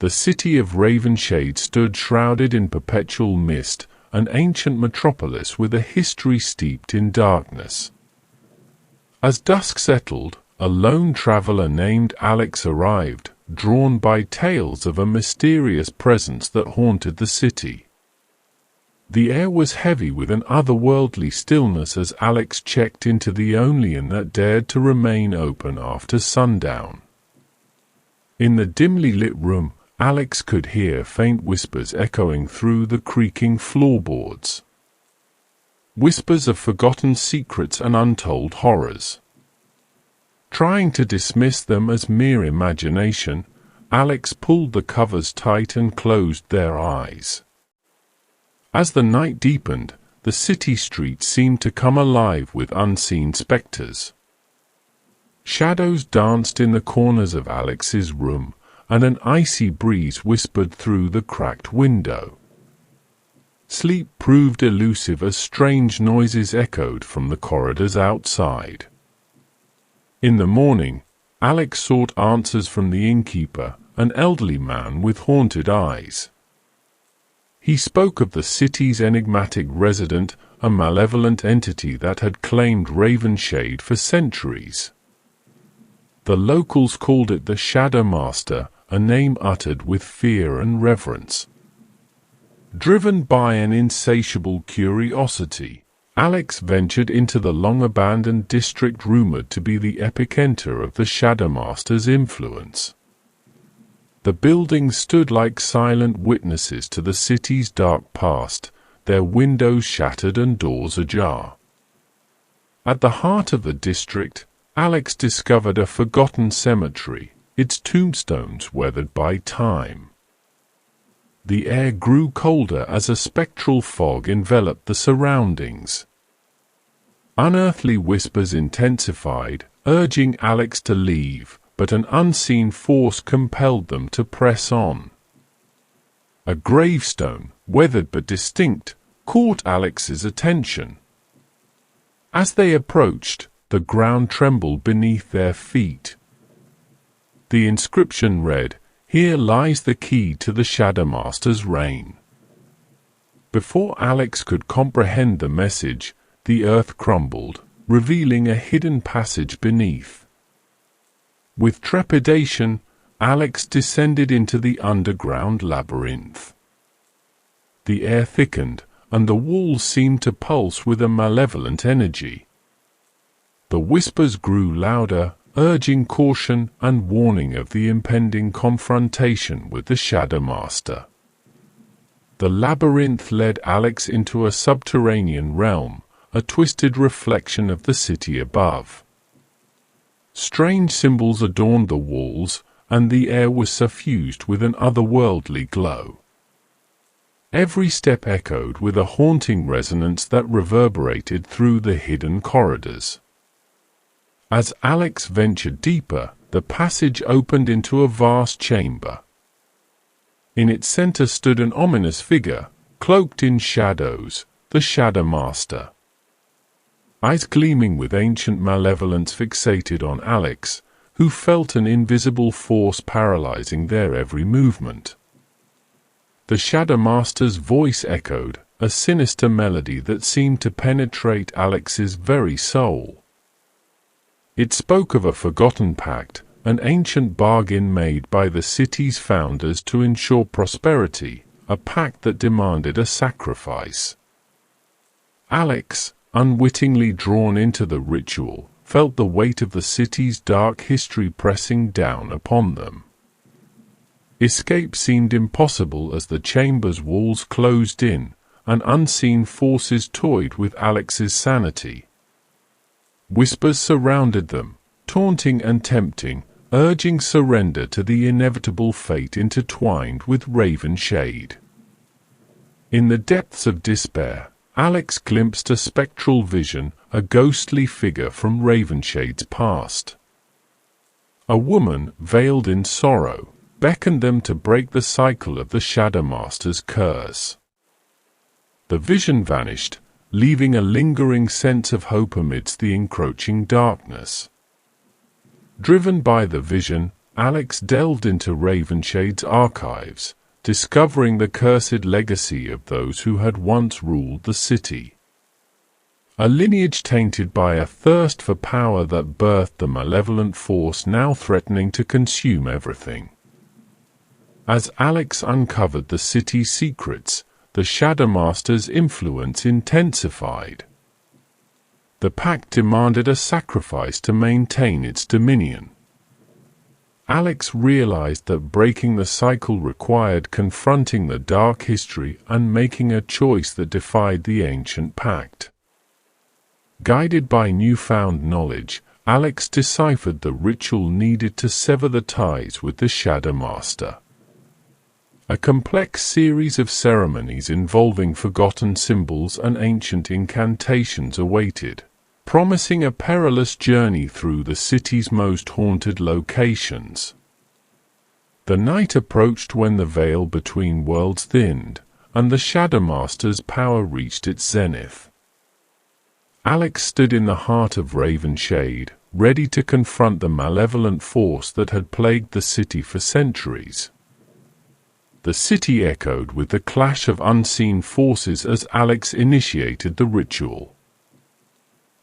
The city of Ravenshade stood shrouded in perpetual mist, an ancient metropolis with a history steeped in darkness. As dusk settled, a lone traveler named Alex arrived, drawn by tales of a mysterious presence that haunted the city. The air was heavy with an otherworldly stillness as Alex checked into the only inn that dared to remain open after sundown. In the dimly lit room, Alex could hear faint whispers echoing through the creaking floorboards. Whispers of forgotten secrets and untold horrors. Trying to dismiss them as mere imagination, Alex pulled the covers tight and closed their eyes. As the night deepened, the city streets seemed to come alive with unseen specters. Shadows danced in the corners of Alex's room, and an icy breeze whispered through the cracked window. Sleep proved elusive as strange noises echoed from the corridors outside. In the morning, Alex sought answers from the innkeeper, an elderly man with haunted eyes. He spoke of the city's enigmatic resident, a malevolent entity that had claimed Ravenshade for centuries. The locals called it the Shadow Master, a name uttered with fear and reverence. Driven by an insatiable curiosity, Alex ventured into the long-abandoned district rumored to be the epicenter of the Shadow Master's influence. The buildings stood like silent witnesses to the city's dark past, their windows shattered and doors ajar. At the heart of the district, Alex discovered a forgotten cemetery, its tombstones weathered by time. The air grew colder as a spectral fog enveloped the surroundings. Unearthly whispers intensified, urging Alex to leave, but an unseen force compelled them to press on. A gravestone, weathered but distinct, caught Alex's attention. As they approached, the ground trembled beneath their feet. The inscription read, "Here lies the key to the Shadow Master's reign." Before Alex could comprehend the message, the earth crumbled, revealing a hidden passage beneath. With trepidation, Alex descended into the underground labyrinth. The air thickened, and the walls seemed to pulse with a malevolent energy. The whispers grew louder, urging caution and warning of the impending confrontation with the Shadow Master. The labyrinth led Alex into a subterranean realm, a twisted reflection of the city above. Strange symbols adorned the walls, and the air was suffused with an otherworldly glow. Every step echoed with a haunting resonance that reverberated through the hidden corridors. As Alex ventured deeper, the passage opened into a vast chamber. In its center stood an ominous figure, cloaked in shadows, the Shadow Master. Eyes gleaming with ancient malevolence fixated on Alex, who felt an invisible force paralyzing their every movement. The Shadow Master's voice echoed, a sinister melody that seemed to penetrate Alex's very soul. It spoke of a forgotten pact, an ancient bargain made by the city's founders to ensure prosperity, a pact that demanded a sacrifice. Alex, unwittingly drawn into the ritual, felt the weight of the city's dark history pressing down upon them. Escape seemed impossible as the chamber's walls closed in, and unseen forces toyed with Alex's sanity. Whispers surrounded them, taunting and tempting, urging surrender to the inevitable fate intertwined with Ravenshade. In the depths of despair, Alex glimpsed a spectral vision, a ghostly figure from Ravenshade's past. A woman, veiled in sorrow, beckoned them to break the cycle of the Shadow Master's curse. The vision vanished, leaving a lingering sense of hope amidst the encroaching darkness. Driven by the vision, Alex delved into Ravenshade's archives, discovering the cursed legacy of those who had once ruled the city. A lineage tainted by a thirst for power that birthed the malevolent force now threatening to consume everything. As Alex uncovered the city's secrets, the Shadowmaster's influence intensified. The pact demanded a sacrifice to maintain its dominion. Alex realized that breaking the cycle required confronting the dark history and making a choice that defied the ancient pact. Guided by newfound knowledge, Alex deciphered the ritual needed to sever the ties with the Shadowmaster. A complex series of ceremonies involving forgotten symbols and ancient incantations awaited, promising a perilous journey through the city's most haunted locations. The night approached when the veil between worlds thinned, and the Shadowmaster's power reached its zenith. Alex stood in the heart of Ravenshade, ready to confront the malevolent force that had plagued the city for centuries. The city echoed with the clash of unseen forces as Alex initiated the ritual.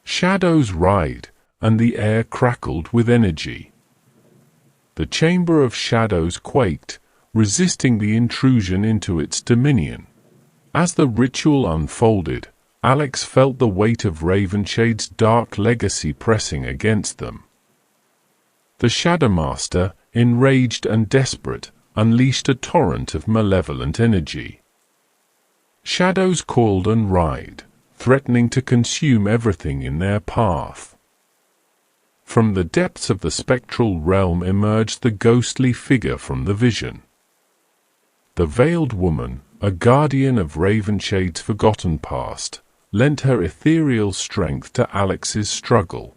Shadows writhed, and the air crackled with energy. The Chamber of Shadows quaked, resisting the intrusion into its dominion. As the ritual unfolded, Alex felt the weight of Ravenshade's dark legacy pressing against them. The Shadowmaster, enraged and desperate, unleashed a torrent of malevolent energy. Shadows coiled and writhed, threatening to consume everything in their path. From the depths of the spectral realm emerged the ghostly figure from the vision. The veiled woman, a guardian of Ravenshade's forgotten past, lent her ethereal strength to Alex's struggle.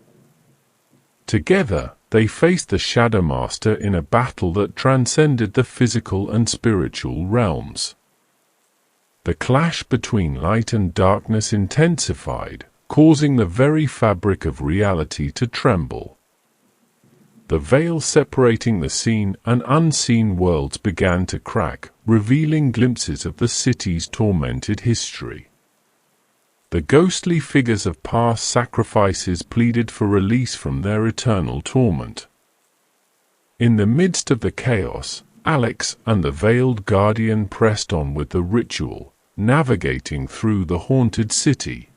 Together, they faced the Shadowmaster in a battle that transcended the physical and spiritual realms. The clash between light and darkness intensified, causing the very fabric of reality to tremble. The veil separating the seen and unseen worlds began to crack, revealing glimpses of the city's tormented history. The ghostly figures of past sacrifices pleaded for release from their eternal torment. In the midst of the chaos, Alex and the veiled guardian pressed on with the ritual, navigating through the haunted city.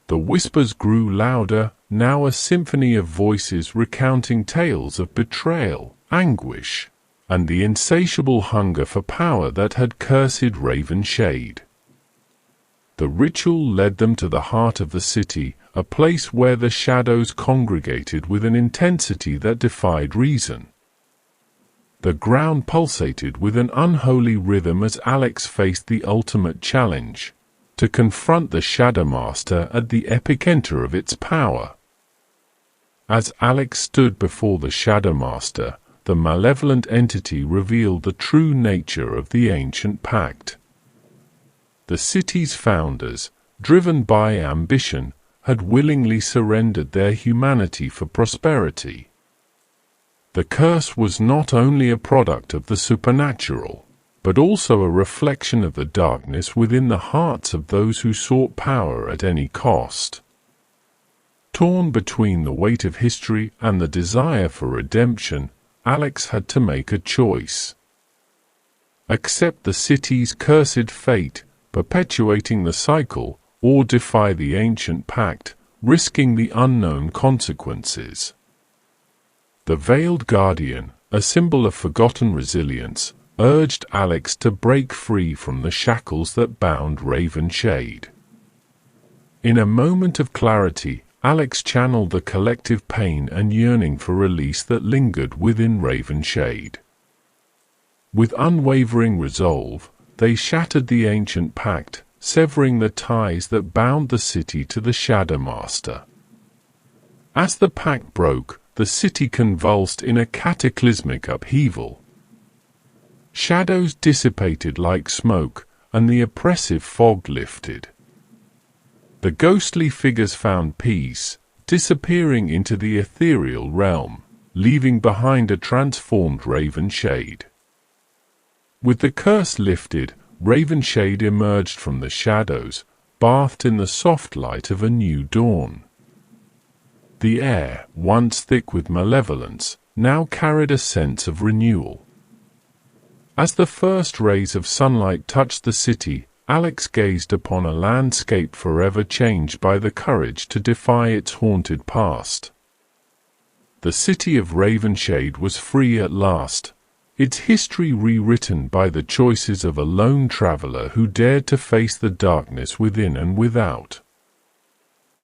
The whispers grew louder, now a symphony of voices recounting tales of betrayal, anguish, and the insatiable hunger for power that had cursed Ravenshade. The ritual led them to the heart of the city, a place where the shadows congregated with an intensity that defied reason. The ground pulsated with an unholy rhythm as Alex faced the ultimate challenge, to confront the Shadowmaster at the epicenter of its power. As Alex stood before the Shadowmaster, the malevolent entity revealed the true nature of the ancient pact. The city's founders, driven by ambition, had willingly surrendered their humanity for prosperity. The curse was not only a product of the supernatural, but also a reflection of the darkness within the hearts of those who sought power at any cost. Torn between the weight of history and the desire for redemption, Alex had to make a choice. Accept the city's cursed fate, perpetuating the cycle, or defy the ancient pact, risking the unknown consequences. The veiled guardian, a symbol of forgotten resilience, urged Alex to break free from the shackles that bound Ravenshade. In a moment of clarity, Alex channeled the collective pain and yearning for release that lingered within Ravenshade. With unwavering resolve, they shattered the ancient pact, severing the ties that bound the city to the Shadowmaster. As the pact broke, the city convulsed in a cataclysmic upheaval. Shadows dissipated like smoke, and the oppressive fog lifted. The ghostly figures found peace, disappearing into the ethereal realm. leaving behind a transformed raven shade. With the curse lifted, Raven Shade emerged from the shadows, bathed in the soft light of a new dawn. The air, once thick with malevolence, now carried a sense of renewal. As the first rays of sunlight touched the city, Alex gazed upon a landscape forever changed by the courage to defy its haunted past. The city of Ravenshade was free at last, its history rewritten by the choices of a lone traveler who dared to face the darkness within and without.